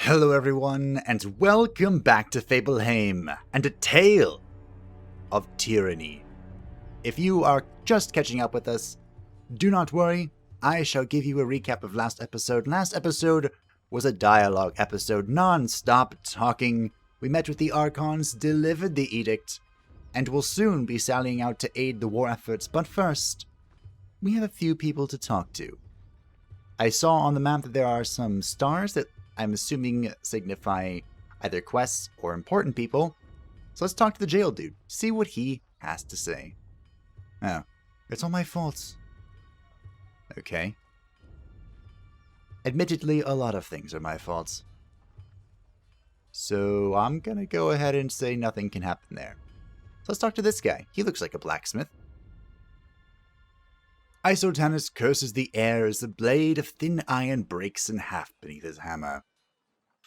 Hello everyone, and welcome back to Fableheim, and a tale of tyranny. If you are just catching up with us, do not worry, I shall give you a recap of last episode. Last episode was a dialogue episode, non-stop talking. We met with the Archons, delivered the Edict, and will soon be sallying out to aid the war efforts, but first, we have a few people to talk to. I saw on the map that there are some stars that I'm assuming signify either quests or important people. So let's talk to the jail dude, see what he has to say. Oh, it's all my fault. Okay. Admittedly, a lot of things are my faults. So I'm gonna go ahead and say nothing can happen there. So let's talk to this guy. He looks like a blacksmith. Isotanus curses the air as the blade of thin iron breaks in half beneath his hammer.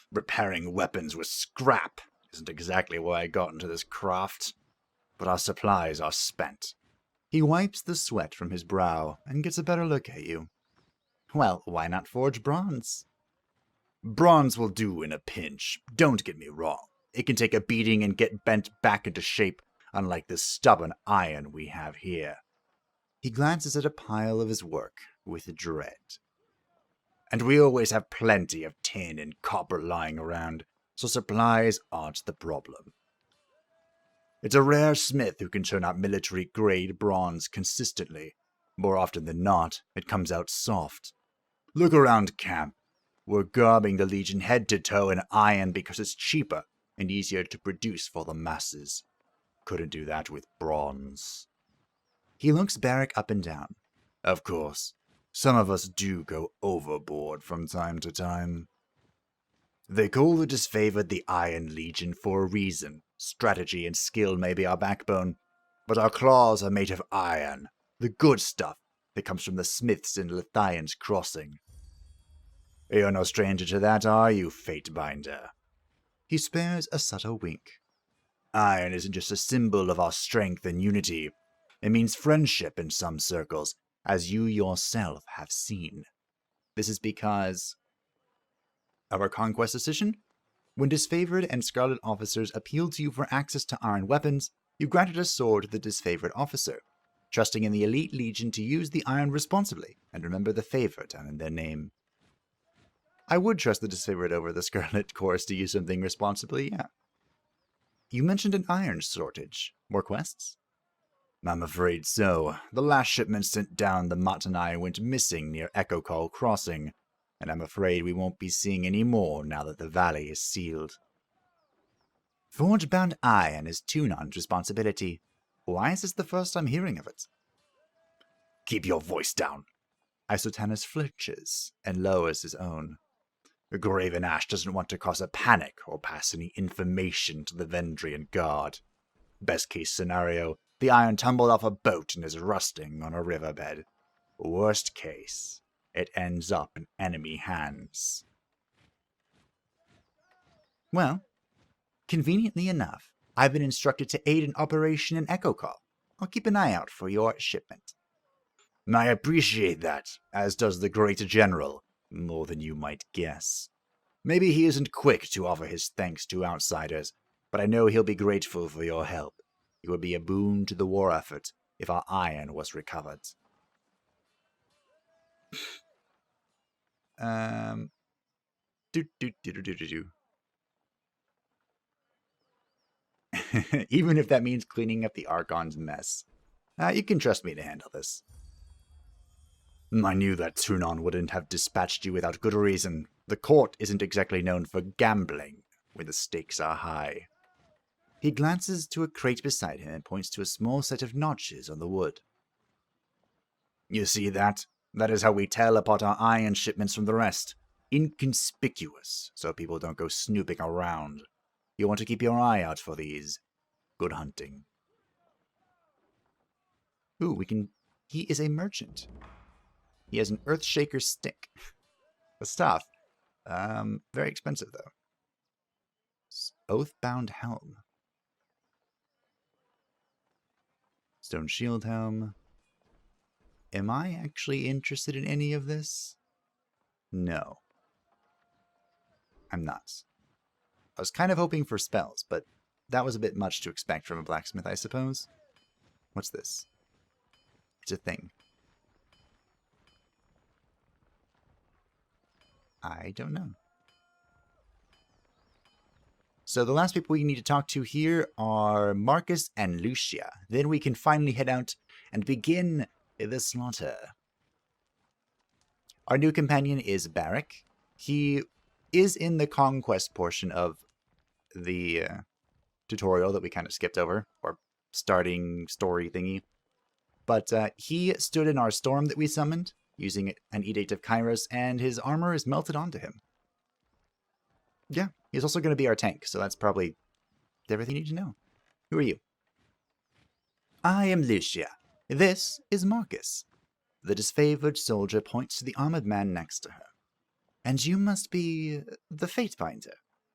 Repairing weapons with scrap isn't exactly why I got into this craft, but our supplies are spent. He wipes the sweat from his brow and gets a better look at you. Well, why not forge bronze? Bronze will do in a pinch, don't get me wrong. It can take a beating and get bent back into shape, unlike the stubborn iron we have here. He glances at a pile of his work with dread. And we always have plenty of tin and copper lying around, so supplies aren't the problem. It's a rare smith who can turn out military-grade bronze consistently. More often than not, it comes out soft. Look around camp. We're garbing the Legion head to toe in iron because it's cheaper and easier to produce for the masses. Couldn't do that with bronze. He looks Barrack up and down. Of course, some of us do go overboard from time to time. They call the disfavored the Iron Legion for a reason. Strategy and skill may be our backbone, but our claws are made of iron, the good stuff that comes from the smiths in Lithian's Crossing. You're no stranger to that, are you, Fatebinder? He spares a subtle wink. Iron isn't just a symbol of our strength and unity. It means friendship in some circles, as you yourself have seen. This is because of our conquest decision? When disfavored and Scarlet officers appealed to you for access to iron weapons, you granted a sword to the disfavored officer, trusting in the elite legion to use the iron responsibly and remember the favor down in their name. I would trust the disfavored over the Scarlet Chorus to use something responsibly, yeah. You mentioned an iron shortage. More quests? I'm afraid so. The last shipment sent down the Matanai went missing near Echo Call Crossing, and I'm afraid we won't be seeing any more now that the valley is sealed. Forge-bound iron is Tunon's responsibility. Why is this the first I'm hearing of it? Keep your voice down. Isotanus flinches and lowers his own. Graven Ash doesn't want to cause a panic or pass any information to the Vendrian Guard. Best case scenario, the iron tumbled off a boat and is rusting on a riverbed. Worst case, it ends up in enemy hands. Well, conveniently enough, I've been instructed to aid an operation in Echo Call. I'll keep an eye out for your shipment. I appreciate that, as does the Great General, more than you might guess. Maybe he isn't quick to offer his thanks to outsiders, but I know he'll be grateful for your help. It would be a boon to the war effort if our iron was recovered. Even if that means cleaning up the Archon's mess. You can trust me to handle this. I knew that Tunon wouldn't have dispatched you without good reason. The court isn't exactly known for gambling when the stakes are high. He glances to a crate beside him and points to a small set of notches on the wood. You see that? That is how we tell apart our iron shipments from the rest. Inconspicuous, so people don't go snooping around. You want to keep your eye out for these. Good hunting. Ooh, he is a merchant. He has an Earthshaker stick. The stuff. Very expensive, though. Oathbound helm. Stone shield helm. Am I actually interested in any of this? No. I'm not. I was kind of hoping for spells, but that was a bit much to expect from a blacksmith, I suppose. What's this? It's a thing. I don't know. So the last people we need to talk to here are Marcus and Lucia. Then we can finally head out and begin the slaughter. Our new companion is Barbaric. He is in the conquest portion of the tutorial that we kind of skipped over, or starting story thingy. But he stood in our storm that we summoned, using an Edict of Kryos, and his armor is melted onto him. Yeah, he's also going to be our tank, so that's probably everything you need to know. Who are you? I am Lucia. This is Marcus. The disfavored soldier points to the armored man next to her. And you must be the Fatebinder.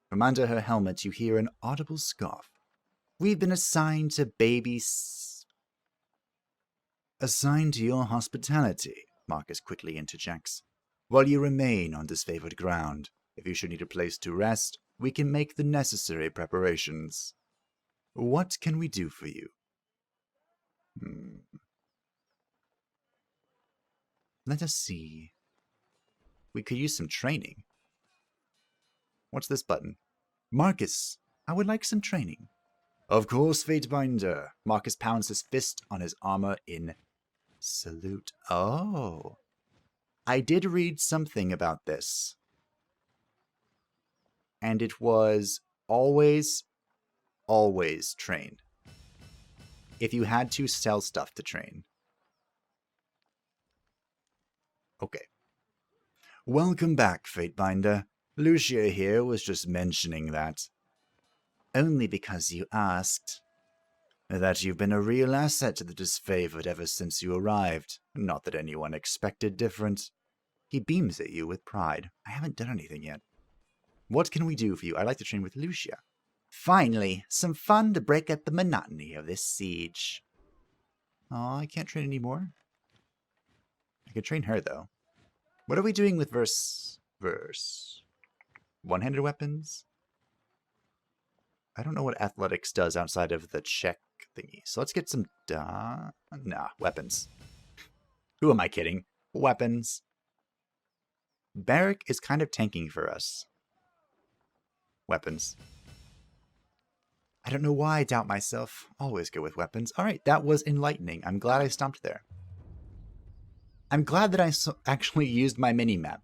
From under her helmet you hear an audible scoff. We've been assigned to Assigned to your hospitality, Marcus quickly interjects. While you remain on disfavored ground, if you should need a place to rest, we can make the necessary preparations. What can we do for you? Let us see. We could use some training. What's this button? Marcus, I would like some training. Of course, Fatebinder. Marcus pounds his fist on his armor in salute. Oh. I did read something about this. And it was always train. If you had to sell stuff to train. Okay. Welcome back, Fatebinder. Lucia here was just mentioning that. Only because you asked. That you've been a real asset to the disfavored ever since you arrived. Not that anyone expected different. He beams at you with pride. I haven't done anything yet. What can we do for you? I'd like to train with Lucia. Finally, some fun to break up the monotony of this siege. Aw, I can't train anymore. I could train her, though. What are we doing with verse? One-handed weapons? I don't know what athletics does outside of the check thingy. So let's get some... weapons. Who am I kidding? Weapons. Barbaric is kind of tanking for us. Weapons. I don't know why I doubt myself. Always go with weapons. Alright, that was enlightening. I'm glad I stopped there. I'm glad that I actually used my mini-map.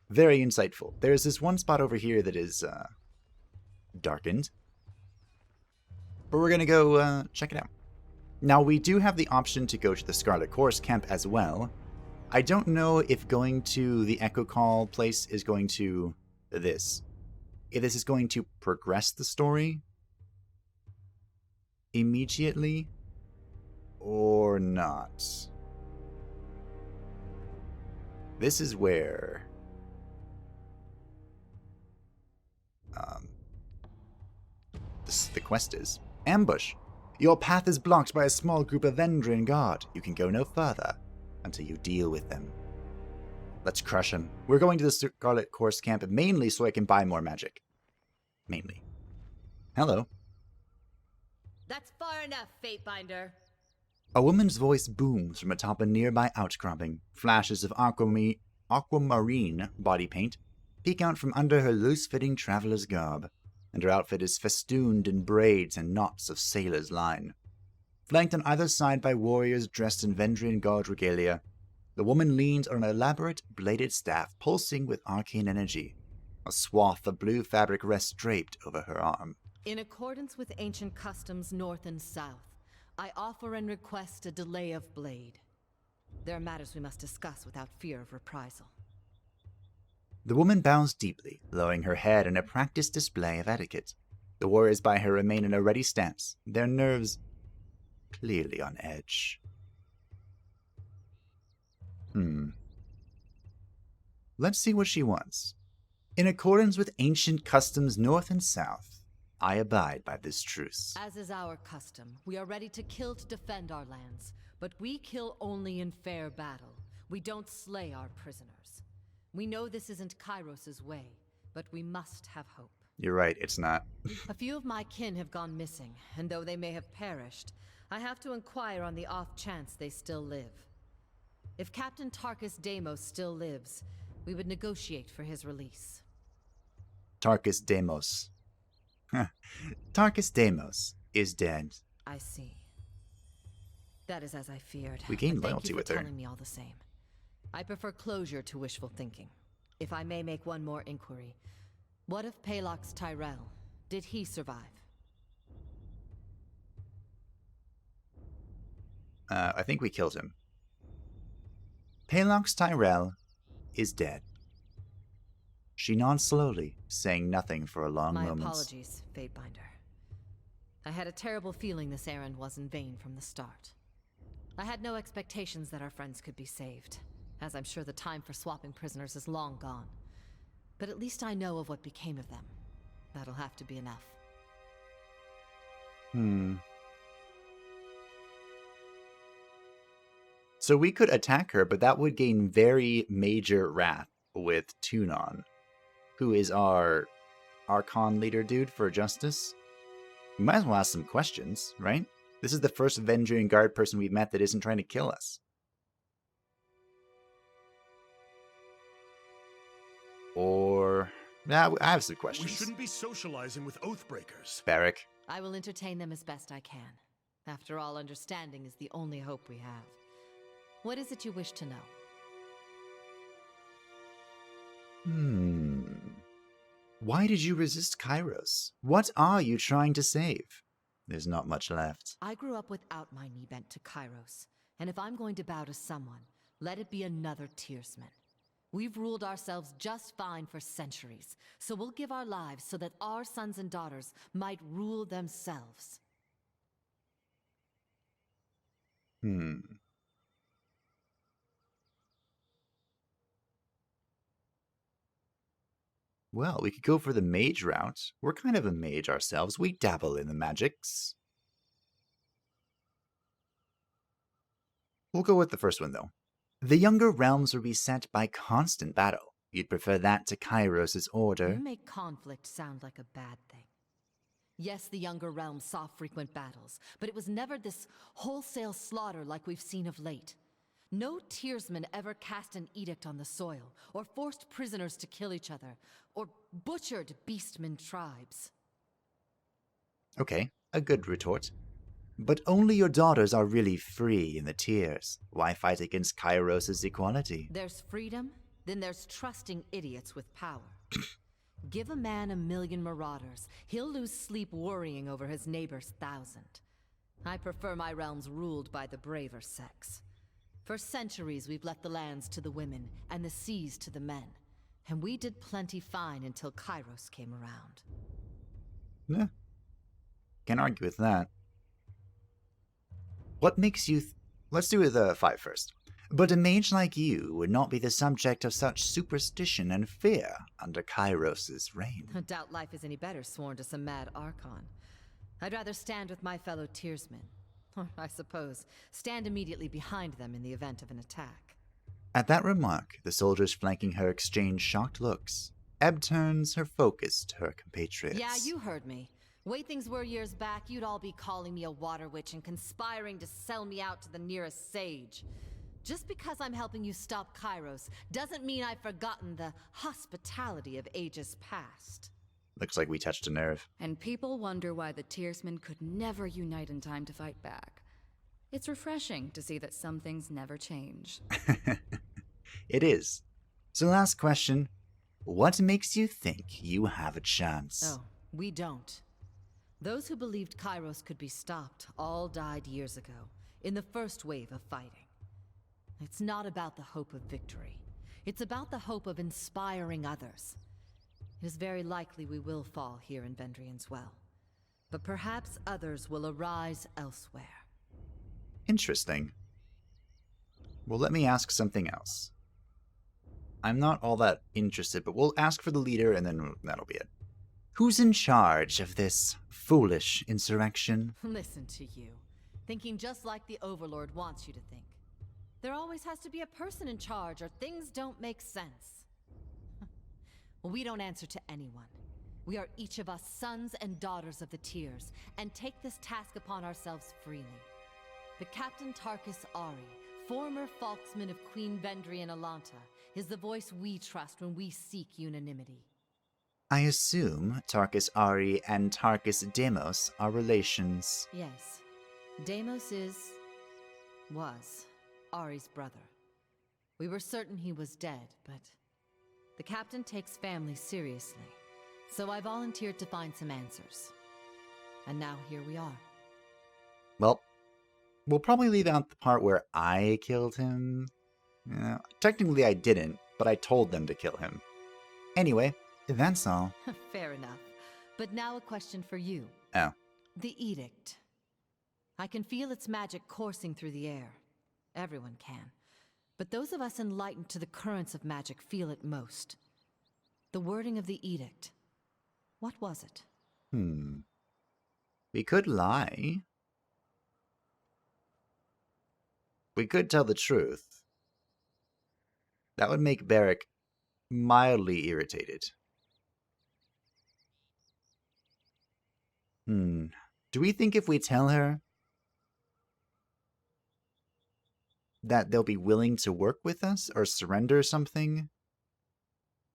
Very insightful. There's this one spot over here that is darkened. But we're going to go check it out. Now, we do have the option to go to the Scarlet Chorus camp as well. I don't know if going to the Echo Call place is going to... If this is going to progress the story immediately or not. This is where the quest is. Ambush. Your path is blocked by a small group of Vendrian Guard. You can go no further until you deal with them. Let's crush them. We're going to the Scarlet Chorus camp mainly so I can buy more magic. Mainly. Hello. That's far enough, Fatebinder. A woman's voice booms from atop a nearby outcropping. Flashes of aquamarine body paint peek out from under her loose-fitting traveler's garb, and her outfit is festooned in braids and knots of sailor's line. Flanked on either side by warriors dressed in Vendrian Guard regalia, the woman leans on an elaborate bladed staff pulsing with arcane energy. A swath of blue fabric rests draped over her arm. In accordance with ancient customs north and south, I offer and request a delay of blade. There are matters we must discuss without fear of reprisal. The woman bows deeply, lowering her head in a practiced display of etiquette. The warriors by her remain in a ready stance, their nerves clearly on edge. Let's see what she wants. In accordance with ancient customs north and south, I abide by this truce. As is our custom, we are ready to kill to defend our lands, but we kill only in fair battle. We don't slay our prisoners. We know this isn't Kryos' way, but we must have hope. You're right, it's not. A few of my kin have gone missing, and though they may have perished, I have to inquire on the off chance they still live. If Captain Tarkus Deimos still lives, we would negotiate for his release. Tarkus Deimos. Tarkus Deimos is dead. I see. That is as I feared. We gained But loyalty thank you with for her. telling me all the same. I prefer closure to wishful thinking. If I may make one more inquiry, what of Palox Tyrell? Did he survive? I think we killed him. Palox Tyrell is dead. She nods slowly, saying nothing for a long moment. My apologies, Fatebinder. I had a terrible feeling this errand was in vain from the start. I had no expectations that our friends could be saved, as I'm sure the time for swapping prisoners is long gone. But at least I know of what became of them. That'll have to be enough. So we could attack her, but that would gain very major wrath with Tunon, who is our Archon leader dude for justice. We might as well ask some questions, right? This is the first Vendrian Guard person we've met that isn't trying to kill us. Or... yeah, I have some questions. We shouldn't be socializing with Oathbreakers. Barbaric. I will entertain them as best I can. After all, understanding is the only hope we have. What is it you wish to know? Why did you resist Kryos? What are you trying to save? There's not much left. I grew up without my knee bent to Kryos, and if I'm going to bow to someone, let it be another Tearsman. We've ruled ourselves just fine for centuries, so we'll give our lives so that our sons and daughters might rule themselves. Well, we could go for the mage route. We're kind of a mage ourselves. We dabble in the magics. We'll go with the first one, though. The younger realms were beset by constant battle. You'd prefer that to Kairos' order. You make conflict sound like a bad thing. Yes, the younger realms saw frequent battles, but it was never this wholesale slaughter like we've seen of late. No Tearsman ever cast an edict on the soil, or forced prisoners to kill each other, or butchered beastmen tribes. Okay, a good retort. But only your daughters are really free in the Tears. Why fight against Kairos' equality? There's freedom, then there's trusting idiots with power. Give a man 1,000,000 marauders, he'll lose sleep worrying over his neighbor's 1,000. I prefer my realms ruled by the braver sex. For centuries we've let the lands to the women, and the seas to the men. And we did plenty fine until Kryos came around. Yeah. Can't argue with that. What makes you... Let's do the 5 first. But a mage like you would not be the subject of such superstition and fear under Kairos' reign. I doubt life is any better sworn to some mad Archon. I'd rather stand with my fellow Tearsmen. Or, I suppose, stand immediately behind them in the event of an attack. At that remark, the soldiers flanking her exchange shocked looks. Ebb turns her focus to her compatriots. Yeah, you heard me. Way things were years back, you'd all be calling me a water witch and conspiring to sell me out to the nearest sage. Just because I'm helping you stop Kryos doesn't mean I've forgotten the hospitality of ages past. Looks like we touched a nerve. And people wonder why the Tearsmen could never unite in time to fight back. It's refreshing to see that some things never change. It is. So last question. What makes you think you have a chance? Oh, we don't. Those who believed Kryos could be stopped all died years ago, in the first wave of fighting. It's not about the hope of victory. It's about the hope of inspiring others. It is very likely we will fall here in Vendrian's Well. But perhaps others will arise elsewhere. Interesting. Well, let me ask something else. I'm not all that interested, but we'll ask for the leader and then that'll be it. Who's in charge of this foolish insurrection? Listen to you. Thinking just like the Overlord wants you to think. There always has to be a person in charge or things don't make sense. We don't answer to anyone. We are each of us sons and daughters of the Tears, and take this task upon ourselves freely. The Captain Tarkus Ari, former Falksman of Queen Vendry and Alanta, is the voice we trust when we seek unanimity. I assume Tarkus Ari and Tarkus Demos are relations. Yes. Deimos was Ari's brother. We were certain he was dead, but the captain takes family seriously, so I volunteered to find some answers. And now here we are. Well, we'll probably leave out the part where I killed him. Technically I didn't, but I told them to kill him. Anyway, that's all. Fair enough. But now a question for you. Oh. The Edict. I can feel its magic coursing through the air. Everyone can. But those of us enlightened to the currents of magic feel it most. The wording of the Edict. What was it? We could lie. We could tell the truth. That would make Barbaric mildly irritated. Do we think if we tell her that they'll be willing to work with us or surrender something?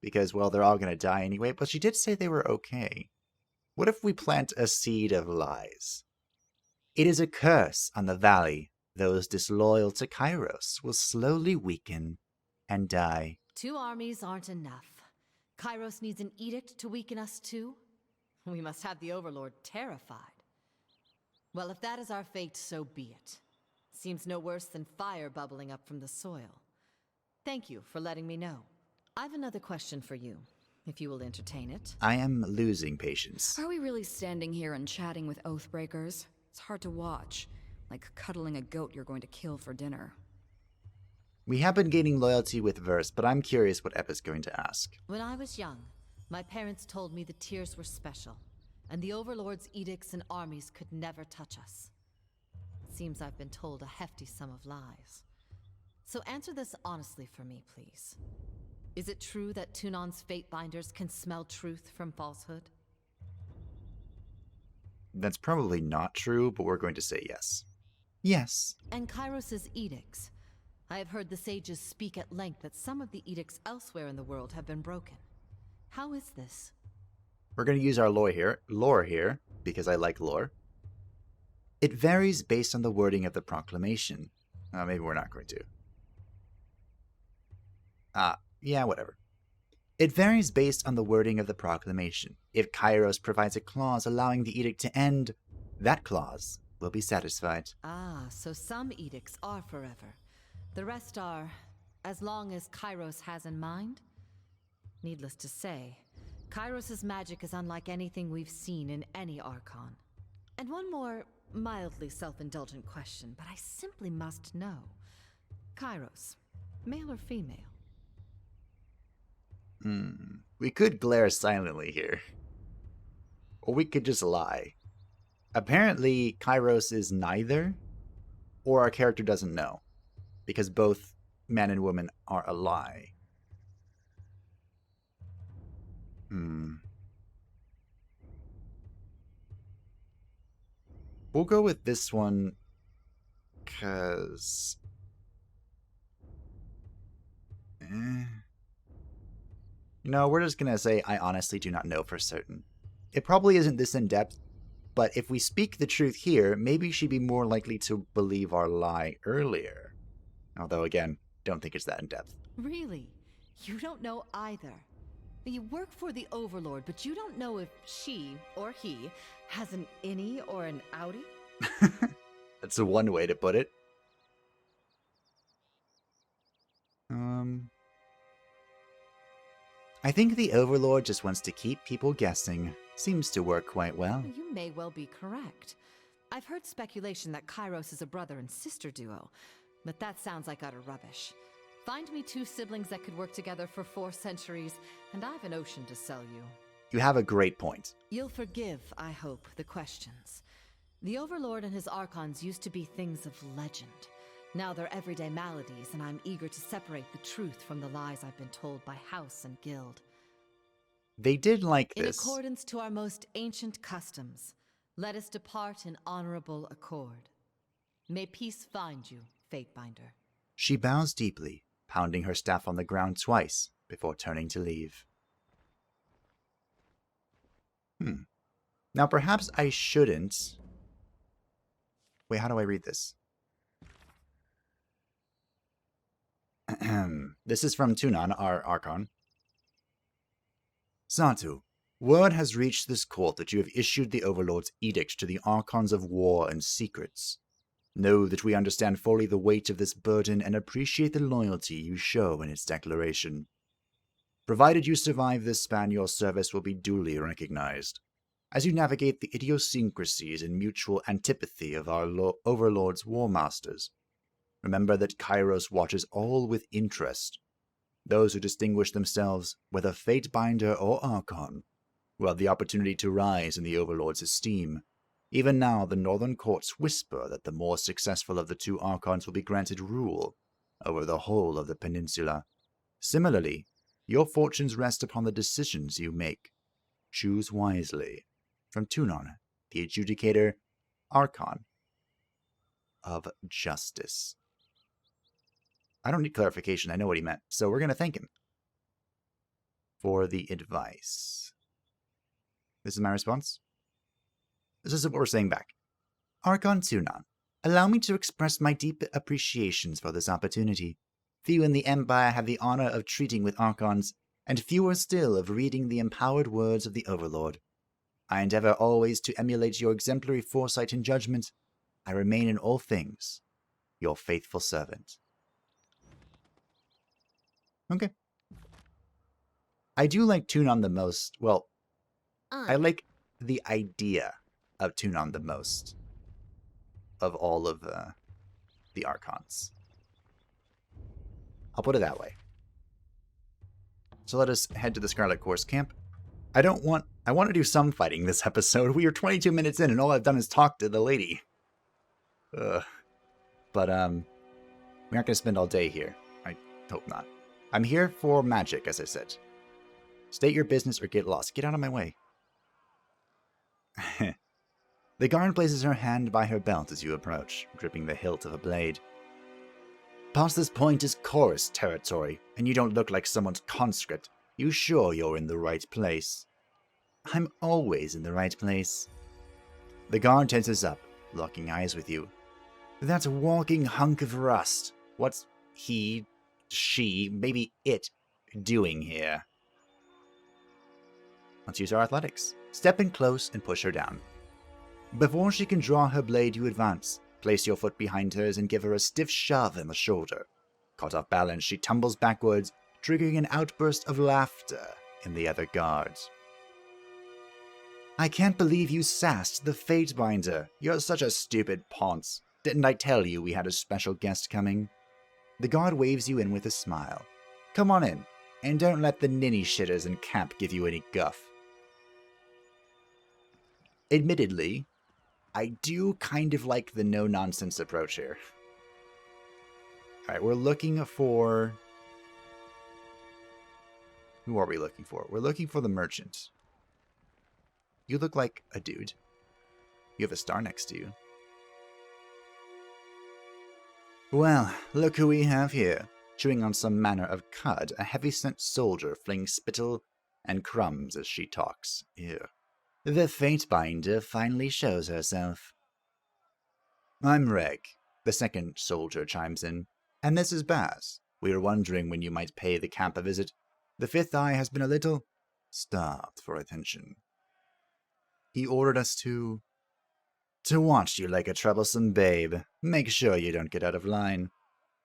Because, well, they're all going to die anyway, but she did say they were okay. What if we plant a seed of lies? It is a curse on the valley. Those disloyal to Kryos will slowly weaken and die. 2 armies aren't enough. Kryos needs an edict to weaken us too? We must have the Overlord terrified. Well, if that is our fate, so be it. Seems no worse than fire bubbling up from the soil. Thank you for letting me know. I've another question for you, if you will entertain it. I am losing patience. Are we really standing here and chatting with Oathbreakers? It's hard to watch. Like cuddling a goat you're going to kill for dinner. We have been gaining loyalty with Verse, but I'm curious what Ep is going to ask. When I was young, my parents told me the Tears were special, and the Overlord's edicts and armies could never touch us. Seems I've been told a hefty sum of lies. So answer this honestly for me, please. Is it true that Tunon's Fatebinders can smell truth from falsehood? That's probably not true, but we're going to say yes. Yes. And Kyros's edicts. I have heard the sages speak at length that some of the edicts elsewhere in the world have been broken. How is this? We're going to use our lore here, because I like lore. It varies based on the wording of the proclamation. Maybe we're not going to. Yeah, whatever. It varies based on the wording of the proclamation. If Kryos provides a clause allowing the edict to end, that clause will be satisfied. Ah, so some edicts are forever. The rest are, as long as Kryos has in mind? Needless to say, Kyros's magic is unlike anything we've seen in any Archon. And one more mildly self-indulgent question, but I simply must know. Kryos, male or female? We could glare silently here. Or we could just lie. Apparently, Kryos is neither, or our character doesn't know. Because both man and woman are a lie. We'll go with this one, because... No, we're just going to say, I honestly do not know for certain. It probably isn't this in-depth, but if we speak the truth here, maybe she'd be more likely to believe our lie earlier. Although, again, don't think it's that in-depth. Really? You don't know either? You work for the Overlord, but you don't know if she, or he, has an innie or an outie? That's one way to put it. I think the Overlord just wants to keep people guessing. Seems to work quite well. You may well be correct. I've heard speculation that Kryos is a brother and sister duo, but that sounds like utter rubbish. Find me 2 siblings that could work together for 4 centuries, and I've an ocean to sell you. You have a great point. You'll forgive, I hope, the questions. The Overlord and his Archons used to be things of legend. Now they're everyday maladies, and I'm eager to separate the truth from the lies I've been told by house and guild. They did like In this. accordance to our most ancient customs, let us depart in honorable accord. May peace find you, Fatebinder. She bows deeply, pounding her staff on the ground twice before turning to leave. Now perhaps I shouldn't... Wait, how do I read this? This is from Tunan, our Archon. Satu, word has reached this court that you have issued the Overlord's edict to the Archons of War and Secrets. Know that we understand fully the weight of this burden and appreciate the loyalty you show in its declaration. Provided you survive this span, your service will be duly recognized. As you navigate the idiosyncrasies and mutual antipathy of our Overlord's War Masters, remember that Kryos watches all with interest. Those who distinguish themselves, whether Fatebinder or Archon, will have the opportunity to rise in the Overlord's esteem. Even now, the northern courts whisper that the more successful of the two Archons will be granted rule over the whole of the peninsula. Similarly, your fortunes rest upon the decisions you make. Choose wisely. From Tunon, the Adjudicator, Archon of Justice. I don't need clarification, I know what he meant, so we're going to thank him for the advice. This is my response. This is what we're saying back. Archon Tunon, allow me to express my deep appreciations for this opportunity. Few in the Empire have the honor of treating with Archons, and fewer still of reading the empowered words of the Overlord. I endeavor always to emulate your exemplary foresight and judgment. I remain in all things your faithful servant. Okay. I do like Tunon the most. Well, I like the idea of Tunon the most of all of the Archons. I'll put it that way. So let us head to the Scarlet Chorus camp. I want to do some fighting this episode. We are 22 minutes in and all I've done is talk to the lady. Ugh. But, we're not going to spend all day here. I hope not. I'm here for magic, as I said. State your business or get lost. Get out of my way. The guard places her hand by her belt as you approach, gripping the hilt of a blade. Past this point is chorus territory, and you don't look like someone's conscript. You sure you're in the right place? I'm always in the right place. The guard tenses up, locking eyes with you. That walking hunk of rust. What's he, she, maybe it, doing here? Let's use our athletics. Step in close and push her down. Before she can draw her blade, you advance. Place your foot behind hers and give her a stiff shove in the shoulder. Caught off balance, she tumbles backwards, triggering an outburst of laughter in the other guards. I can't believe you sassed the Fatebinder. You're such a stupid ponce. Didn't I tell you we had a special guest coming? The guard waves you in with a smile. Come on in, and don't let the ninny shitters in camp give you any guff. Admittedly, I do kind of like the no-nonsense approach here. Alright, we're looking for... Who are we looking for? We're looking for the merchant. You look like a dude. You have a star next to you. Well, look who we have here. Chewing on some manner of cud, a heavy-scent soldier flings spittle and crumbs as she talks. Ew. The Fatebinder finally shows herself. I'm Reg, the second soldier chimes in, and this is Baz. We were wondering when you might pay the camp a visit. The fifth eye has been a little starved for attention. He ordered us to watch you like a troublesome babe. Make sure you don't get out of line.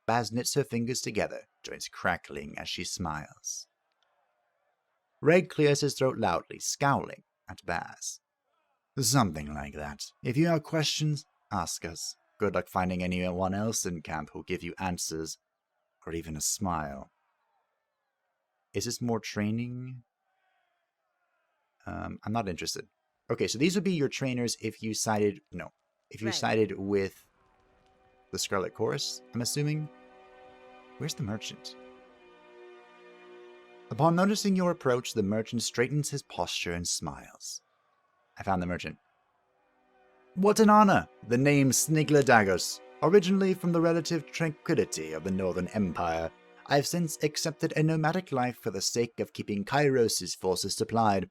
Baz knits her fingers together, joints crackling as she smiles. Reg clears his throat loudly, scowling at Baz. Something like that. If you have questions, ask us. Good luck finding anyone else in camp who'll give you answers, or even a smile. Is this more training? I'm not interested. Okay, so these would be your trainers if you sided... No. If you sided with the Scarlet Chorus, I'm assuming. Where's the merchant? Upon noticing your approach, the merchant straightens his posture and smiles. I found the merchant. What an honor! The name Snigler Dagos. Originally from the relative tranquility of the Northern Empire, I have since accepted a nomadic life for the sake of keeping Kryos' forces supplied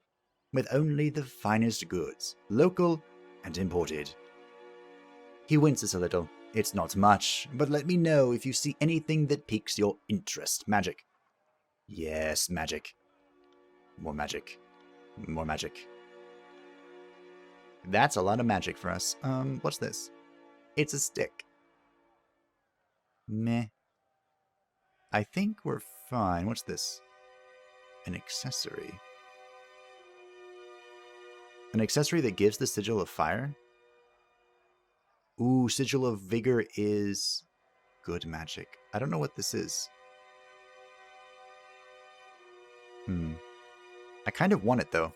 with only the finest goods, local and imported. He winces a little. It's not much, but let me know if you see anything that piques your interest. Magic. Yes, magic. More magic. More magic. That's a lot of magic for us. What's this? It's a stick. Meh. I think we're fine. What's this? An accessory. An accessory that gives the Sigil of Fire? Ooh, Sigil of Vigor is good magic. I don't know what this is. I kind of want it, though.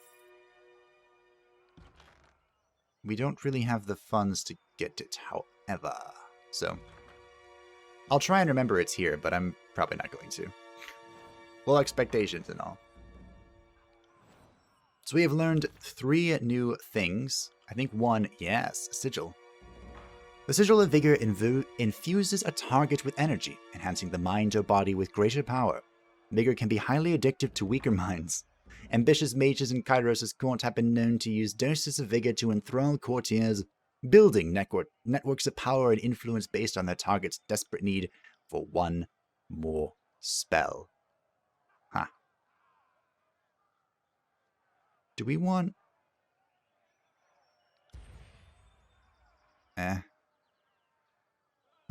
We don't really have the funds to get it, however. So, I'll try and remember it's here, but I'm probably not going to. Well, expectations and all. So we have learned 3 new things. I think 1, yes, Sigil. The Sigil of Vigor infuses a target with energy, enhancing the mind or body with greater power. Vigor can be highly addictive to weaker minds. Ambitious mages in Kryos' court have been known to use doses of vigor to enthrall courtiers, building networks of power and influence based on their target's desperate need for one more spell. Huh. Do we want... What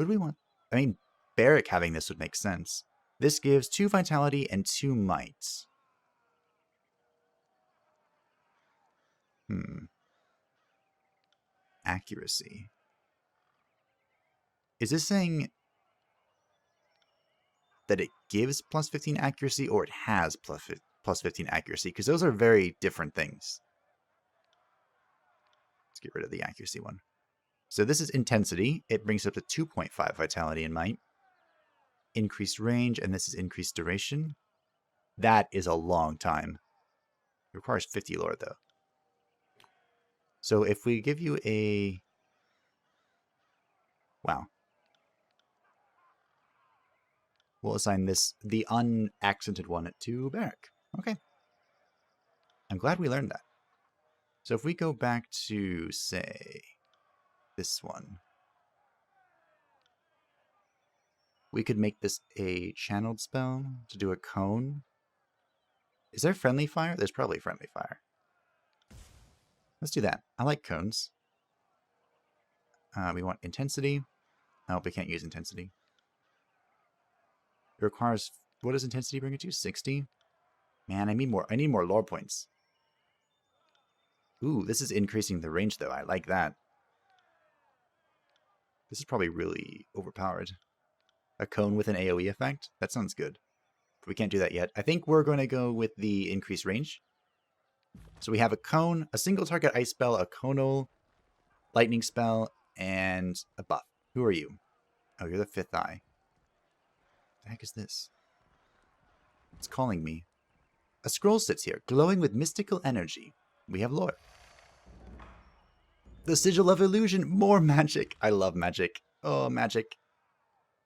do we want? I mean, Barbaric having this would make sense. This gives 2 vitality and 2 might. Accuracy. Is this saying that it gives plus 15 accuracy or it has plus 15 accuracy? Because those are very different things. Let's get rid of the accuracy one. So this is intensity. It brings up to 2.5 vitality and might. Increased range, and this is increased duration. That is a long time. It requires 50 lore, though. So if we give you a... Wow. We'll assign this, the unaccented one, to Barbaric. Okay. I'm glad we learned that. So if we go back to, say, this one. We could make this a channeled spell to do a cone. Is there friendly fire? There's probably friendly fire. Let's do that. I like cones. We want intensity. Nope, we can't use intensity. It requires... What does intensity bring it to? 60? Man, I need more lore points. Ooh, this is increasing the range, though. I like that. This is probably really overpowered. A cone with an AoE effect? That sounds good. But we can't do that yet. I think we're going to go with the increased range. So we have a cone, a single target ice spell, a conal lightning spell, and a buff. Who are you? Oh, you're the 5th eye. What the heck is this? It's calling me. A scroll sits here, glowing with mystical energy. We have lore. The Sigil of Illusion. More magic. I love magic. Oh, magic.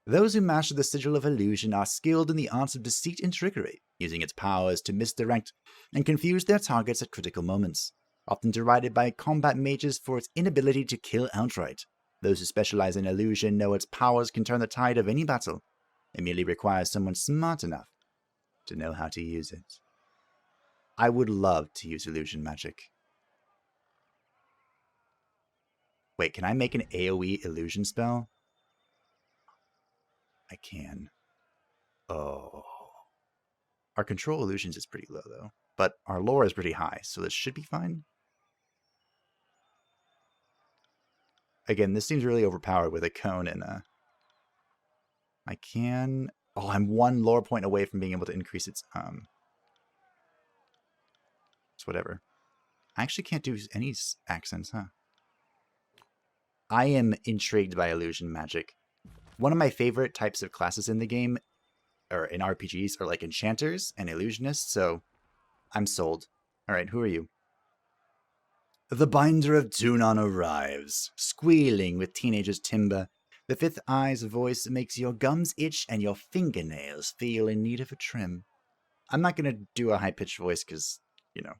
Those who master the Sigil of Illusion are skilled in the arts of deceit and trickery, using its powers to misdirect and confuse their targets at critical moments. Often derided by combat mages for its inability to kill outright. Those who specialize in illusion know its powers can turn the tide of any battle. It merely requires someone smart enough to know how to use it. I would love to use illusion magic. Wait, can I make an AoE illusion spell? I can. Oh. Our control illusions is pretty low, though. But our lore is pretty high, so this should be fine. Again, this seems really overpowered with a cone and a... I can... Oh, I'm 1 lore point away from being able to increase its... It's whatever. I actually can't do any accents, huh? I am intrigued by illusion magic. One of my favorite types of classes in the game or in RPGs are like enchanters and illusionists, so I'm sold. Alright, who are you? The Binder of Tunon arrives, squealing with teenager's timber. The fifth eye's voice makes your gums itch and your fingernails feel in need of a trim. I'm not going to do a high-pitched voice because, you know.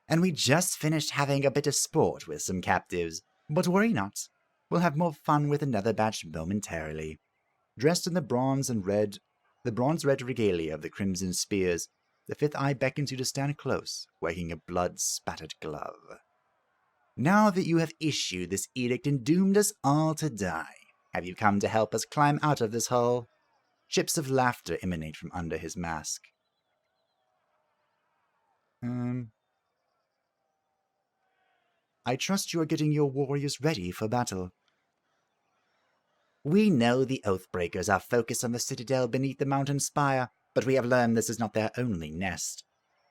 And we just finished having a bit of sport with some captives, but worry not. We'll have more fun with another batch momentarily. Dressed in the bronze-red regalia of the Crimson Spears, the fifth eye beckons you to stand close, wagging a blood-spattered glove. Now that you have issued this edict and doomed us all to die, have you come to help us climb out of this hole? Chips of laughter emanate from under his mask. I trust you are getting your warriors ready for battle. We know the Oathbreakers are focused on the citadel beneath the mountain spire, but we have learned this is not their only nest.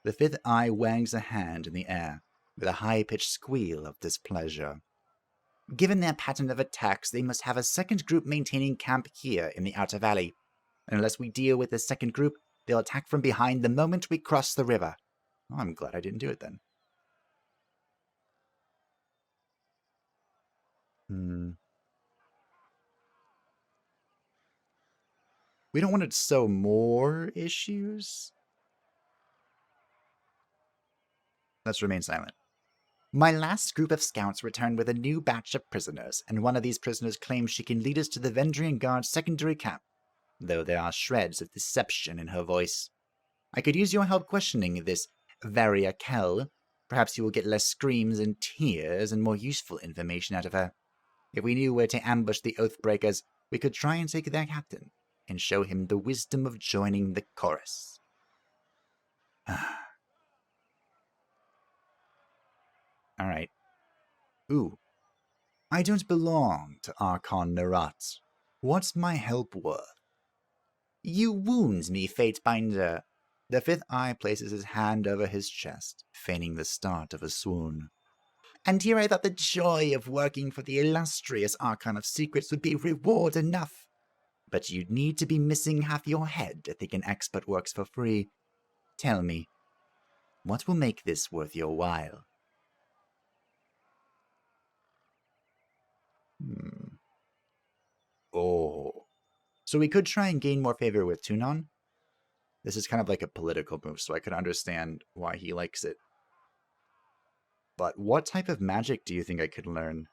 The fifth eye wags a hand in the air, with a high-pitched squeal of displeasure. Given their pattern of attacks, they must have a second group maintaining camp here in the Outer Valley. And unless we deal with the second group, they'll attack from behind the moment we cross the river. Oh, I'm glad I didn't do it then. We don't want to sow more issues. Let's remain silent. My last group of scouts returned with a new batch of prisoners, and one of these prisoners claims she can lead us to the Vendrian Guard's secondary camp, though there are shreds of deception in her voice. I could use your help questioning this Varia Kell. Perhaps you will get less screams and tears and more useful information out of her. If we knew where to ambush the Oathbreakers, we could try and take their captain, and show him the wisdom of joining the chorus. Alright. Ooh. I don't belong to Archon Nerat. What's my help worth? You wound me, Fatebinder. The fifth eye places his hand over his chest, feigning the start of a swoon. And here I thought the joy of working for the illustrious Archon of Secrets would be reward enough. But you'd need to be missing half your head to think an expert works for free. Tell me, what will make this worth your while? Oh. So we could try and gain more favor with Tunon. This is kind of like a political move, so I could understand why he likes it. But what type of magic do you think I could learn?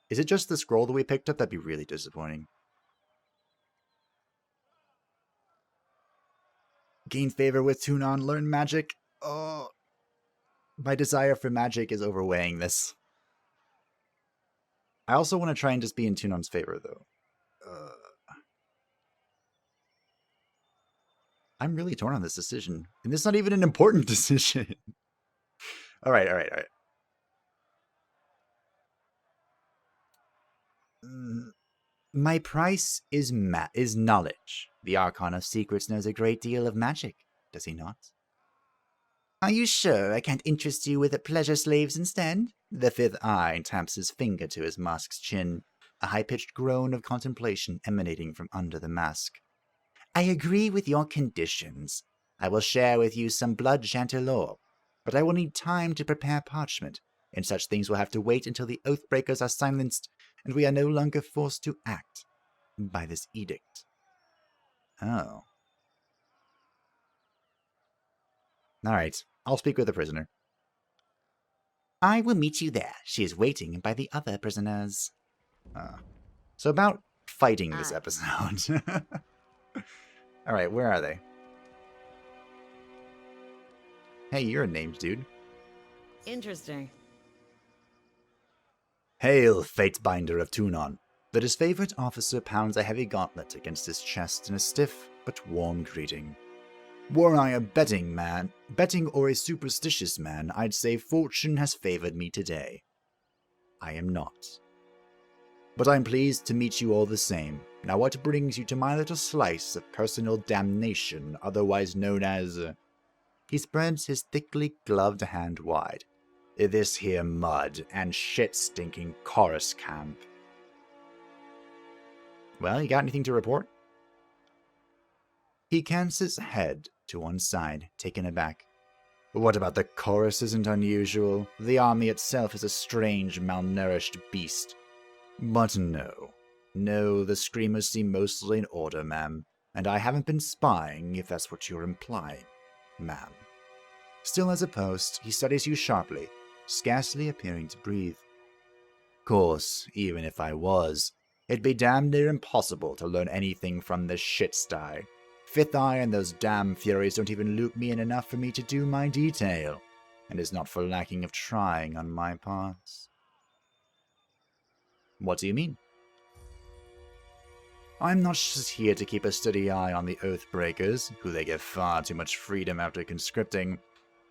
Is it just the scroll that we picked up? That'd be really disappointing. Gain favor with Tunon, learn magic. Oh, my desire for magic is overweighing this. I also want to try and just be in Tunon's favor, though. I'm really torn on this decision. And this is not even an important decision. Alright. My price is knowledge. The Archon of Secrets knows a great deal of magic, does he not? Are you sure I can't interest you with pleasure slaves instead? The fifth eye taps his finger to his mask's chin, a high-pitched groan of contemplation emanating from under the mask. I agree with your conditions. I will share with you some blood chantilly, but I will need time to prepare parchment, and such things will have to wait until the Oathbreakers are silenced, and we are no longer forced to act by this edict. Oh. Alright, I'll speak with the prisoner. I will meet you there. She is waiting by the other prisoners. So about fighting this episode. Alright, where are they? Hey, you're a named dude. Interesting. Hail, Fatebinder of Tunon. The disfavored officer pounds a heavy gauntlet against his chest in a stiff but warm greeting. Were I a betting or a superstitious man, I'd say fortune has favored me today. I am not. But I'm pleased to meet you all the same. Now what brings you to my little slice of personal damnation, otherwise known as... He spreads his thickly gloved hand wide. This here mud and shit-stinking chorus camp. Well, you got anything to report? He cants his head to one side, taken aback. What about the chorus isn't unusual? The army itself is a strange, malnourished beast. But no. No, the screamers seem mostly in order, ma'am. And I haven't been spying, if that's what you're implying, ma'am. Still as a post, he studies you sharply, scarcely appearing to breathe. Course, even if I was, it'd be damn near impossible to learn anything from this shit sty. Fifth Eye and those damn Furies don't even loop me in enough for me to do my detail, and is not for lacking of trying on my parts. What do you mean? I'm not just here to keep a steady eye on the Oathbreakers, who they give far too much freedom after conscripting.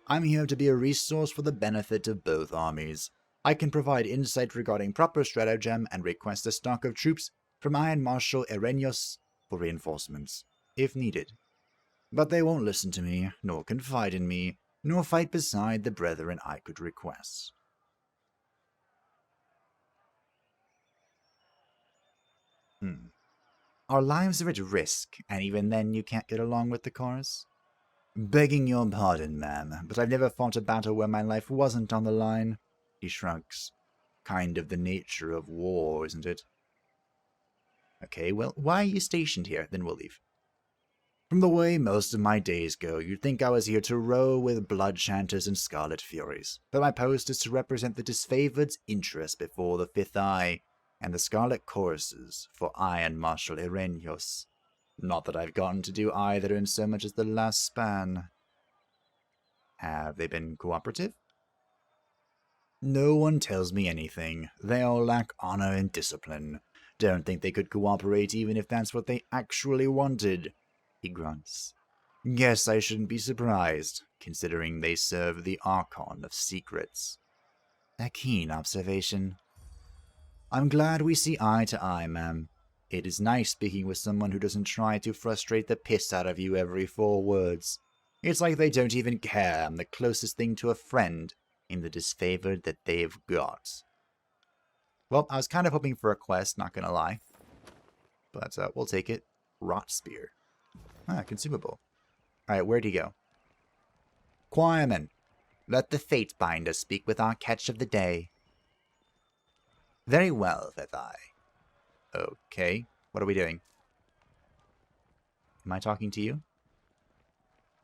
I'm here to be a resource for the benefit of both armies. I can provide insight regarding proper stratagem and request a stock of troops from Iron Marshal Erenyos for reinforcements, if needed. But they won't listen to me, nor confide in me, nor fight beside the brethren I could request. Our lives are at risk, and even then you can't get along with the chorus? Begging your pardon, ma'am, but I've never fought a battle where my life wasn't on the line. He shrugs. Kind of the nature of war, isn't it? Okay, well, why are you stationed here? Then we'll leave. From the way most of my days go, you'd think I was here to row with blood chanters and scarlet furies, but my post is to represent the disfavored's interest before the Fifth Eye, and the Scarlet Choruses for Iron Marshal Erenyos. Not that I've gotten to do either in so much as the last span. Have they been cooperative? No one tells me anything. They all lack honor and discipline. Don't think they could cooperate even if that's what they actually wanted. He grunts. Guess I shouldn't be surprised, considering they serve the Archon of Secrets. A keen observation. I'm glad we see eye to eye, ma'am. It is nice speaking with someone who doesn't try to frustrate the piss out of you every 4 words. It's like they don't even care I'm the closest thing to a friend in the disfavored that they've got. Well, I was kind of hoping for a quest, not gonna lie. But we'll take it. Rot Spear. Ah, consumable. Alright, where'd he go? Choirman, let the Fatebinder speak with our catch of the day. Very well, Fifth Eye. Okay, what are we doing? Am I talking to you?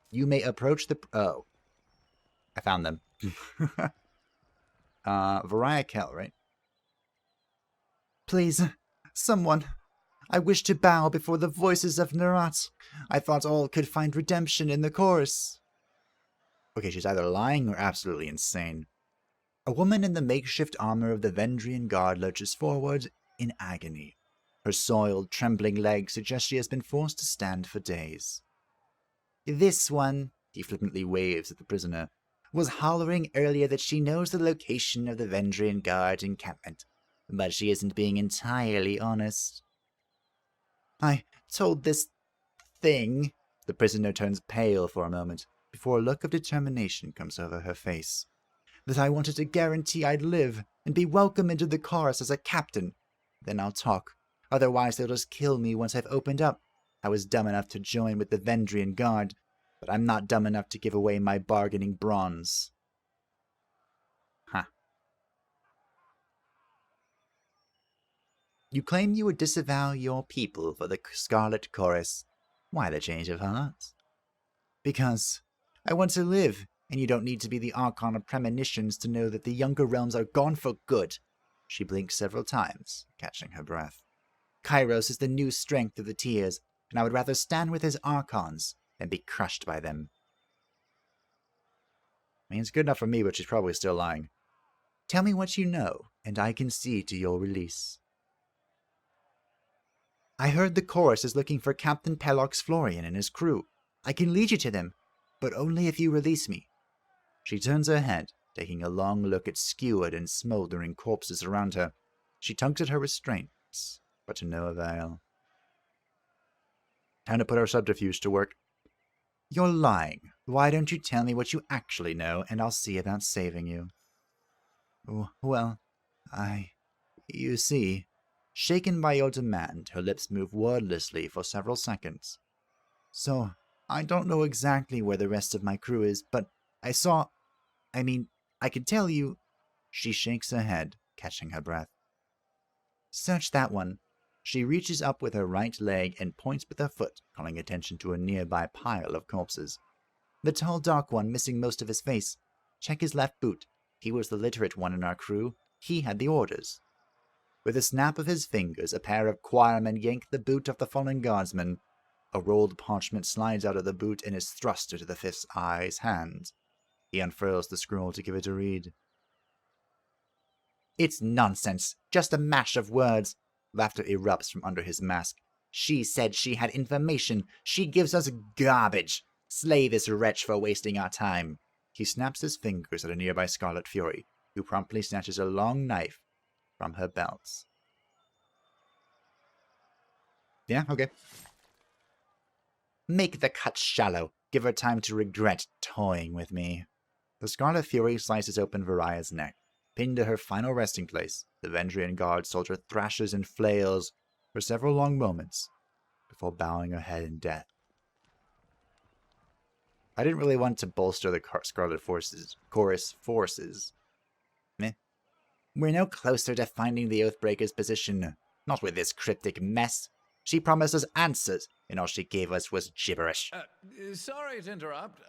You may approach the... Oh. I found them. Variah Kell, right? Please, someone. I wish to bow before the voices of Nerat. I thought all could find redemption in the chorus. Okay, she's either lying or absolutely insane. A woman in the makeshift armor of the Vendrian Guard lurches forward in agony. Her soiled, trembling legs suggest she has been forced to stand for days. This one, he flippantly waves at the prisoner, was hollering earlier that she knows the location of the Vendrian Guard encampment, but she isn't being entirely honest. I told this thing... The prisoner turns pale for a moment, before a look of determination comes over her face. That I wanted to guarantee I'd live, and be welcome into the chorus as a captain. Then I'll talk. Otherwise they'll just kill me once I've opened up. I was dumb enough to join with the Vendrian Guard, but I'm not dumb enough to give away my bargaining bronze. Huh. You claim you would disavow your people for the Scarlet Chorus. Why the change of heart? Because I want to live, and you don't need to be the Archon of Premonitions to know that the Younger Realms are gone for good. She blinks several times, catching her breath. Kryos is the new strength of the Tears, and I would rather stand with his Archons than be crushed by them. I mean, it's good enough for me, but she's probably still lying. Tell me what you know, and I can see to your release. I heard the chorus is looking for Captain Pelox Florian and his crew. I can lead you to them, but only if you release me. She turns her head, taking a long look at skewered and smoldering corpses around her. She tugs at her restraints, but to no avail. Time to put our subterfuge to work. You're lying. Why don't you tell me what you actually know, and I'll see about saving you. Well, you see... Shaken by your demand, her lips move wordlessly for several seconds. So, I don't know exactly where the rest of my crew is, but I can tell you. She shakes her head, catching her breath. Search that one. She reaches up with her right leg and points with her foot, calling attention to a nearby pile of corpses. The tall dark one missing most of his face. Check his left boot. He was the literate one in our crew. He had the orders. With a snap of his fingers, a pair of choirmen yank the boot of the fallen guardsman. A rolled parchment slides out of the boot and is thrust into the fifth eye's hand. He unfurls the scroll to give it a read. It's nonsense. Just a mash of words. Laughter erupts from under his mask. She said she had information. She gives us garbage. Slay this wretch for wasting our time. He snaps his fingers at a nearby Scarlet Fury, who promptly snatches a long knife from her belt. Yeah, okay. Make the cut shallow. Give her time to regret toying with me. The Scarlet Fury slices open Varaya's neck. Pinned to her final resting place, the Vendrian guard soldier thrashes and flails for several long moments before bowing her head in death. I didn't really want to bolster the Scarlet Chorus forces. Meh. We're no closer to finding the Oathbreaker's position. Not with this cryptic mess. She promised us answers, and all she gave us was gibberish. Sorry to interrupt,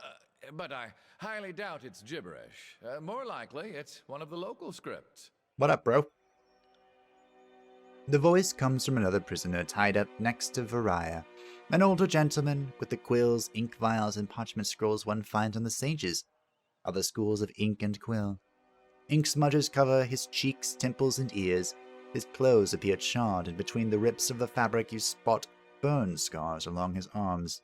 but I highly doubt it's gibberish. More likely, it's one of the local scripts. What up, bro? The voice comes from another prisoner tied up next to Varaya, an older gentleman with the quills, ink vials, and parchment scrolls one finds on the sages, other schools of ink and quill. Ink smudges cover his cheeks, temples, and ears. His clothes appear charred, and between the rips of the fabric you spot burn scars along his arms.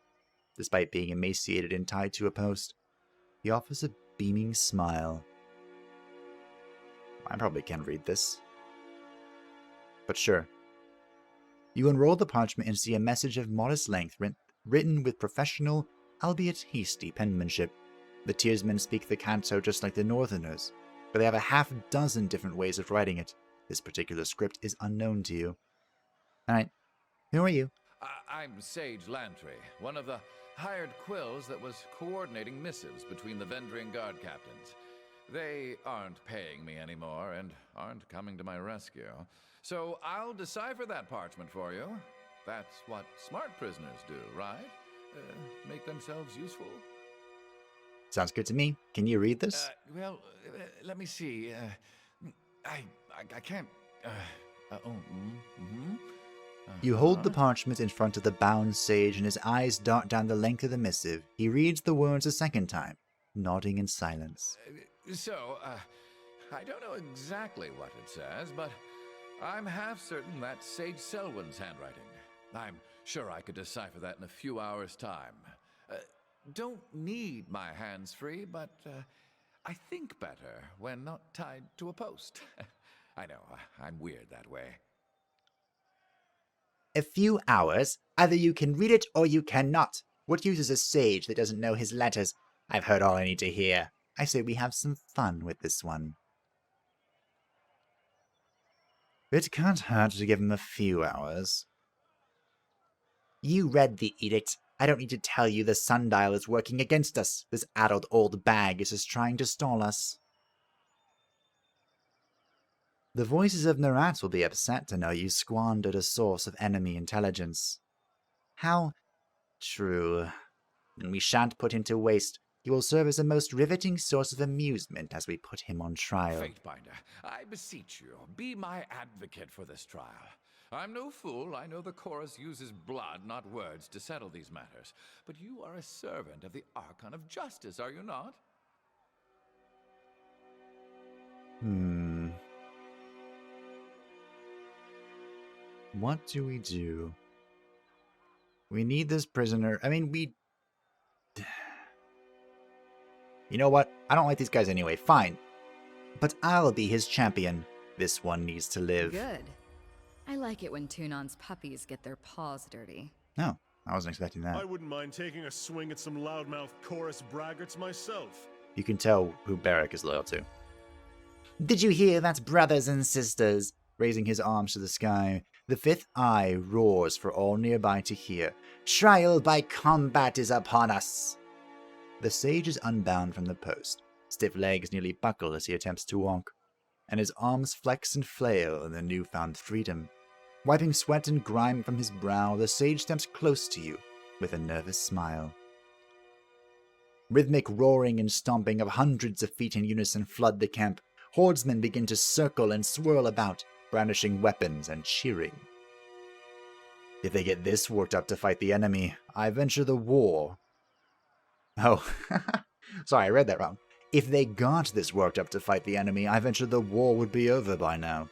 Despite being emaciated and tied to a post, he offers a beaming smile. I probably can't read this. But sure. You unroll the parchment and see a message of modest length written with professional, albeit hasty penmanship. The Tearsmen speak the Canto just like the Northerners, but they have a half-dozen different ways of writing it. This particular script is unknown to you. Alright, who are you? I'm Sage Lantry, one of the hired quills that was coordinating missives between the Vendrian guard captains. They aren't paying me anymore and aren't coming to my rescue. So I'll decipher that parchment for you. That's what smart prisoners do, right? Make themselves useful. Sounds good to me. Can you read this? Let me see. I can't. You hold the parchment in front of the bound sage, and his eyes dart down the length of the missive. He reads the words a second time, nodding in silence. I don't know exactly what it says, but I'm half certain that's Sage Selwyn's handwriting. I'm sure I could decipher that in a few hours' time. Don't need my hands free, but I think better when not tied to a post. I know, I'm weird that way. A few hours? Either you can read it or you cannot. What use is a sage that doesn't know his letters? I've heard all I need to hear. I say we have some fun with this one. It can't hurt to give him a few hours. You read the edict. I don't need to tell you the sundial is working against us. This addled old bag is just trying to stall us. The voices of Narat will be upset to know you squandered a source of enemy intelligence. How true. And we shan't put him to waste. He will serve as a most riveting source of amusement as we put him on trial. Fatebinder, I beseech you, be my advocate for this trial. I'm no fool. I know the chorus uses blood, not words, to settle these matters. But you are a servant of the Archon of Justice, are you not? What do? We need this prisoner. I mean, You know what? I don't like these guys anyway. Fine. But I'll be his champion. This one needs to live. Good. I like it when Tunon's puppies get their paws dirty. No, I wasn't expecting that. I wouldn't mind taking a swing at some loudmouth chorus braggarts myself. You can tell who Barbaric is loyal to. Did you hear that, brothers and sisters? Raising his arms to the sky, The fifth eye roars for all nearby to hear. Trial by combat is upon us! The sage is unbound from the post. Stiff legs nearly buckle as he attempts to walk, and his arms flex and flail in the newfound freedom. Wiping sweat and grime from his brow, the sage steps close to you with a nervous smile. Rhythmic roaring and stomping of hundreds of feet in unison flood the camp. Hordsmen begin to circle and swirl about, brandishing weapons and cheering. If they get this worked up to fight the enemy, I venture the war. Oh, sorry, I read that wrong. If they got this worked up to fight the enemy, I venture the war would be over by now.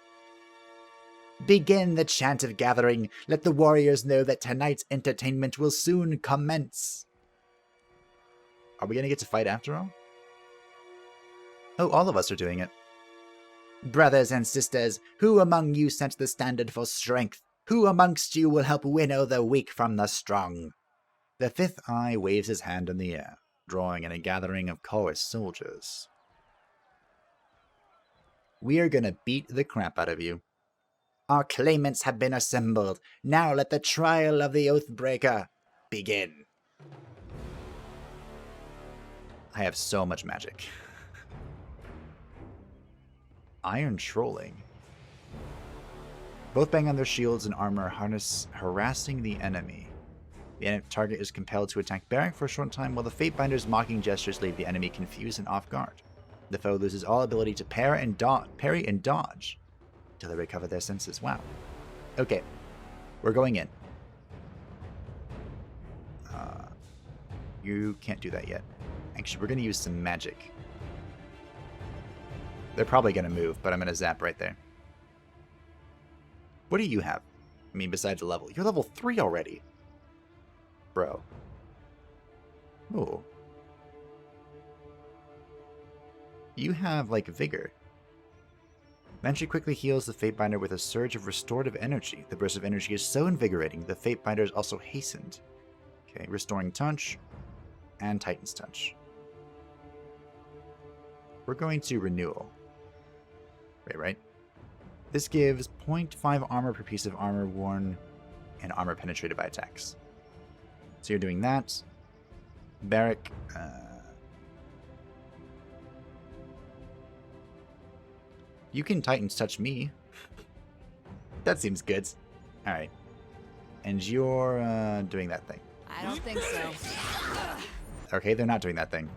Begin the chant of gathering. Let the warriors know that tonight's entertainment will soon commence. Are we going to get to fight after all? Oh, all of us are doing it. Brothers and sisters, who among you set the standard for strength? Who amongst you will help winnow the weak from the strong? The fifth eye waves his hand in the air, drawing in a gathering of chorus soldiers. We are gonna beat the crap out of you. Our claimants have been assembled. Now let the trial of the Oathbreaker begin. I have so much magic. Iron trolling. Both bang on their shields and armor harness, harassing the enemy. The enemy target is compelled to attack Barbaric for a short time, while the Fatebinder's mocking gestures leave the enemy confused and off guard. The foe loses all ability to parry and dodge until they recover their senses. Wow. Okay, we're going in. You can't do that yet. Actually, we're going to use some magic. They're probably going to move, but I'm going to zap right there. What do you have? I mean, besides a level. You're level 3 already. Bro. Ooh. You have, like, vigor. Manchi quickly heals the Fatebinder with a surge of restorative energy. The burst of energy is so invigorating, the Fatebinder is also hastened. Okay, restoring touch and Titan's touch. We're going to renewal. Right? This gives 0.5 armor per piece of armor worn and armor penetrated by attacks. So you're doing that. Barbaric. You can Titan's touch me. That seems good. Alright. And you're doing that thing. I don't think so. Okay, they're not doing that thing.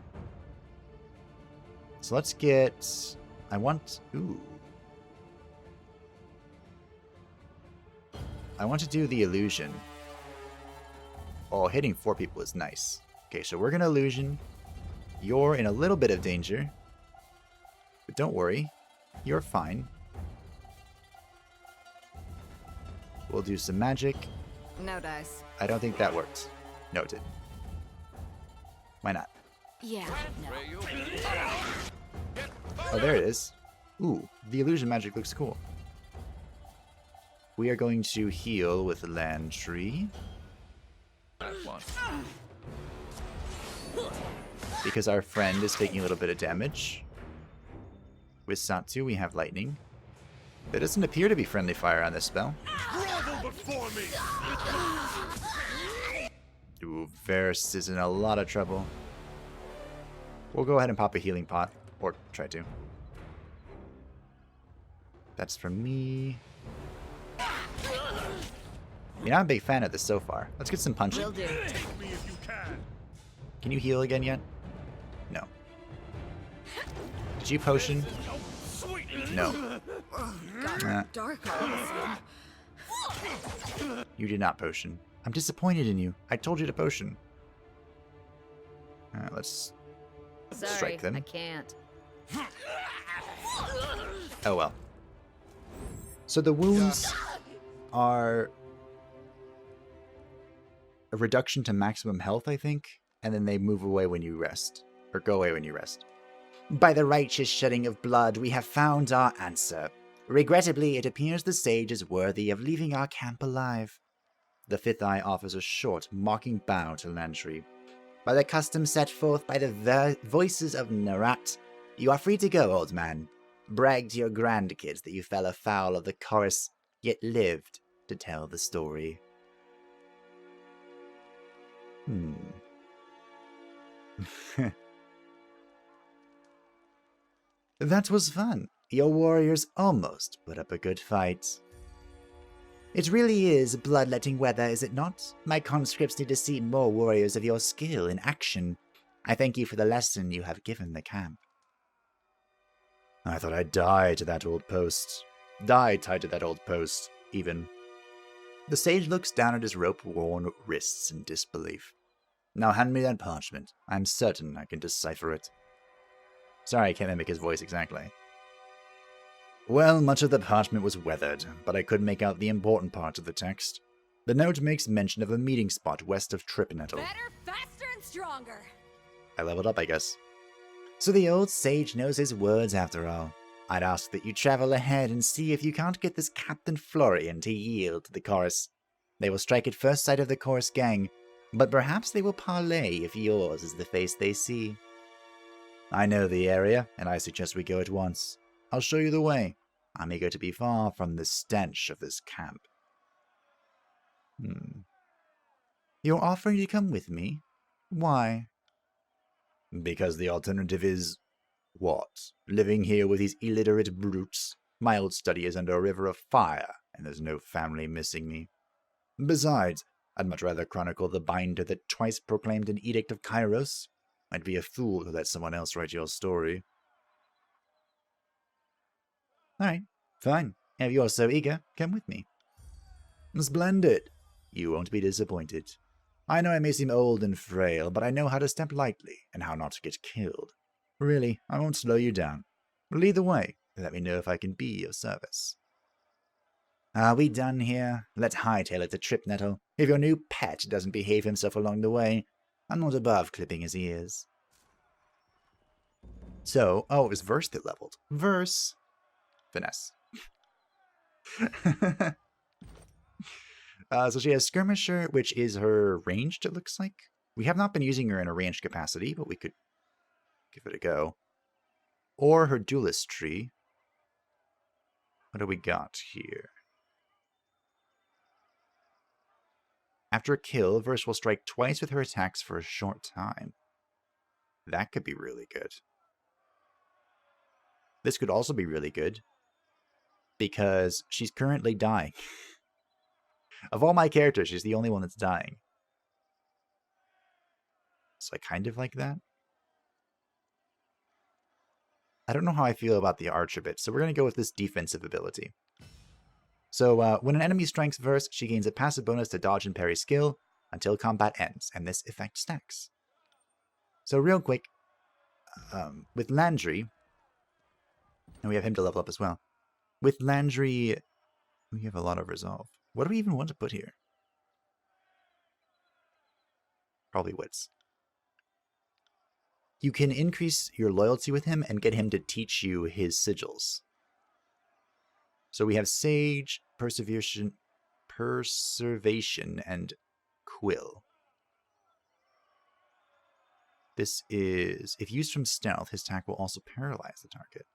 So let's get... I want... Ooh. I want to do the illusion. Oh, hitting 4 people is nice. Okay, so we're going to illusion. You're in a little bit of danger. But don't worry. You're fine. We'll do some magic. No dice. I don't think that worked. No, it did. Why not? Yeah, no. Oh, there it is. Ooh, the illusion magic looks cool. We are going to heal with Landry. Because our friend is taking a little bit of damage. With Satu, we have lightning. There doesn't appear to be friendly fire on this spell. Ooh, Varus is in a lot of trouble. We'll go ahead and pop a healing pot. Or try to. That's from me. I mean, I'm a big fan of this so far. Let's get some punching. Will do. Can you heal again yet? No. Did you potion? No. Dark. You did not potion. I'm disappointed in you. I told you to potion. Let's Sorry, strike them. I can't. Oh well. So the wounds are a reduction to maximum health, I think, and then they move away when you rest, or go away when you rest. By the righteous shedding of blood, we have found our answer. Regrettably, it appears the sage is worthy of leaving our camp alive. The fifth eye offers a short, mocking bow to Landry. By the custom set forth by the voices of Narat, you are free to go, old man. Brag to your grandkids that you fell afoul of the chorus, yet lived to tell the story. That was fun. Your warriors almost put up a good fight. It really is bloodletting weather, is it not? My conscripts need to see more warriors of your skill in action. I thank you for the lesson you have given the camp. I thought I'd die to that old post. Die tied to that old post, even. The sage looks down at his rope-worn wrists in disbelief. Now hand me that parchment. I'm certain I can decipher it. Sorry, I can't mimic his voice exactly. Well, much of the parchment was weathered, but I could make out the important parts of the text. The note makes mention of a meeting spot west of Tripnettle. Better, faster, and stronger! I leveled up, I guess. So the old sage knows his words after all. I'd ask that you travel ahead and see if you can't get this Captain Florian to yield to the chorus. They will strike at first sight of the chorus gang, but perhaps they will parley if yours is the face they see. I know the area, and I suggest we go at once. I'll show you the way. I'm eager to be far from the stench of this camp. You're offering to come with me? Why? Because the alternative is... what? Living here with these illiterate brutes? My old study is under a river of fire, and there's no family missing me. Besides, I'd much rather chronicle the binder that twice proclaimed an Edict of Kryos. I'd be a fool to let someone else write your story. Alright, fine. If you're so eager, come with me. Splendid. You won't be disappointed. I know I may seem old and frail, but I know how to step lightly and how not to get killed. Really, I won't slow you down. Lead the way, and let me know if I can be of service. Are we done here? Let's hightail it to Tripnettle. If your new pet doesn't behave himself along the way, I'm not above clipping his ears. So, oh, it was Verse that leveled. Verse. Finesse. So she has Skirmisher, which is her ranged, it looks like. We have not been using her in a ranged capacity, but we could give it a go. Or her Duelist tree. What do we got here? After a kill, Verse will strike twice with her attacks for a short time. That could be really good. This could also be really good, because she's currently dying. Of all my characters, she's the only one that's dying. So I kind of like that. I don't know how I feel about the archer bit, so we're going to go with this defensive ability. So when an enemy strikes Verse, she gains a passive bonus to dodge and parry skill until combat ends, and this effect stacks. So real quick, with Landry, and we have him to level up as well. With Landry, we have a lot of resolve. What do we even want to put here? Probably wits. You can increase your loyalty with him and get him to teach you his sigils. So we have Sage, Preservation, and Quill. This is, if used from stealth, his attack will also paralyze the target.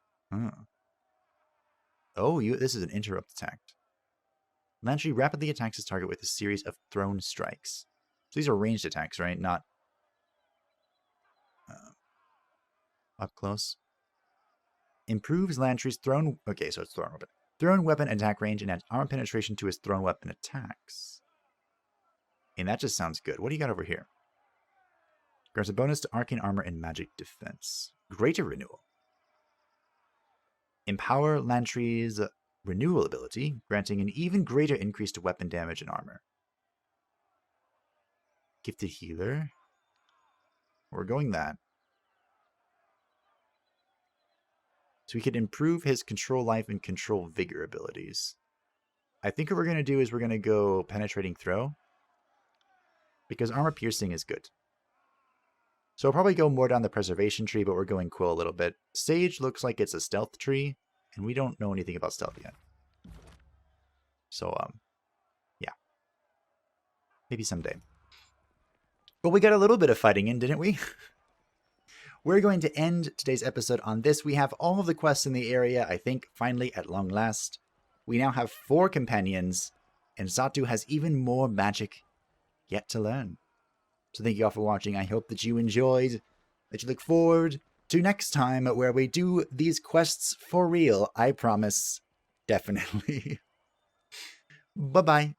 Oh, this is an interrupt attack. Landry rapidly attacks his target with a series of thrown strikes. So these are ranged attacks, right? Not up close. Improves Landry's thrown... Okay, so it's thrown weapon. Thrown weapon attack range and adds armor penetration to his thrown weapon attacks. And that just sounds good. What do you got over here? Grants a bonus to arcane armor and magic defense. Greater renewal. Empower Landry's renewal ability, granting an even greater increase to weapon damage and armor. Gifted healer. We're going that. So we could improve his control life and control vigor abilities. I think what we're going to do is we're going to go penetrating throw. Because armor piercing is good. So I'll probably go more down the preservation tree, but we're going Quill a little bit. Sage looks like it's a stealth tree, and we don't know anything about stealth yet. So, yeah. Maybe someday. But we got a little bit of fighting in, didn't we? We're going to end today's episode on this. We have all of the quests in the area, I think, finally, at long last. We now have 4 companions. and Satu has even more magic yet to learn. So thank you all for watching. I hope that you enjoyed, that you look forward to next time where we do these quests for real. I promise. Definitely. Bye-bye.